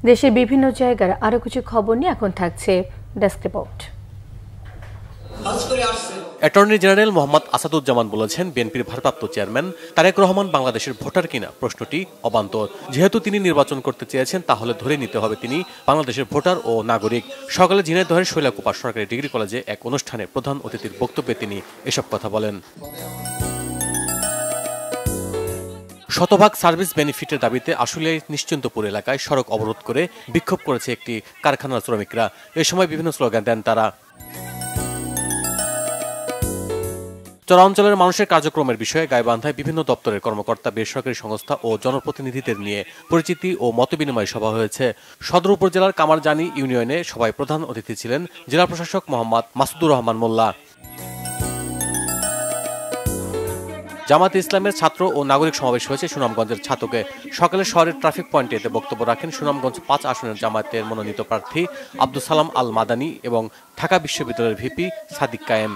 দেশের বিভিন্ন জায়গার আরো কিছু খবর নিয়ে এখন থাকছে desk report. Attorney general Mohammad Asaduzzaman বলেছেন, বিএনপির ভারপ্রাপ্ত চেয়ারম্যান তারেক রহমান বাংলাদেশের ভোটার কিনা প্রশ্নটি অবান্তর। যেহেতু তিনি নির্বাচন করতে চেয়েছেন, তাহলে ধরে নিতে হবে তিনি বাংলাদেশের ভোটার ও নাগরিক। সকালে ঝিনাইদহের শৈলাকুপা সরকারি ডিগ্রি কলেজে এক অনুষ্ঠানে প্রধান অতিথির বক্তব্যে তিনি এসব কথা বলেন। শতভাগ সার্ভিস বেনিফিটের দাবিতে আশুলিয়ার নিশ্চিন্তপুর এলাকায় সড়ক অবরোধ করে বিক্ষোভ করেছে একটি কারখানার শ্রমিকরা। এ সময় বিভিন্ন স্লোগান দেন তারা। চরাঞ্চলের মানুষের কার্যক্রমের বিষয়ে গাইবান্ধায় বিভিন্ন দপ্তরের কর্মকর্তা, বেসরকারি সংস্থা ও জনপ্রতিনিধিদের নিয়ে পরিচিতি ও মতবিনিময় সভা হয়েছে। সদর উপজেলার কামারজানি ইউনিয়নে সভায় প্রধান অতিথি ছিলেন জেলা প্রশাসক মোহাম্মদ মাসুদুর রহমান মোল্লা। জামাতে ইসলামের ছাত্র ও নাগরিক সমাবেশ হয়েছে সুনামগঞ্জের ছাতকে। সকালে শহরের ট্রাফিক পয়েন্টে এতে বক্তব্য রাখেন সুনামগঞ্জ ৫ আসনের জামায়াতের মনোনীত প্রার্থী আব্দুল সালাম আল মাদানী এবং ঢাকা বিশ্ববিদ্যালয়ের ভিপি সাদিক কায়েম।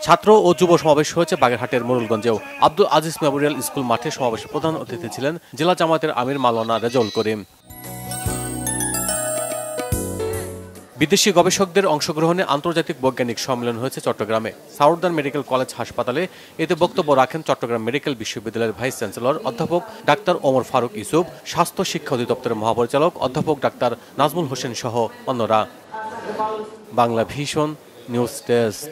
ছাত্র ও যুব সমাবেশ হয়েছে বাগেরহাটের মোরুলগঞ্জেও। আব্দুল আজিজ মেমোরিয়াল স্কুল মাঠে সমাবেশে প্রধান অতিথি ছিলেন জেলা জামায়াতের আমির মাওলানা রেজাউল করিম। বিদেশি গবেষকদের অংশগ্রহণে আন্তর্জাতিক বৈজ্ঞানিক সম্মেলন হয়েছে চট্টগ্রামে সাউদার্ন মেডিকেল কলেজ হাসপাতালে। এতে বক্তব্য রাখেন চট্টগ্রাম মেডিকেল বিশ্ববিদ্যালয়ের ভাইস চ্যান্সেলর অধ্যাপক ডাক্তার ওমর ফারুক ইউসুফ, স্বাস্থ্য শিক্ষা অধিদপ্তরের মহাপরিচালক অধ্যাপক ডাক্তার নাজমুল হোসেন সহ অন্যরা। Bangla vision news desk.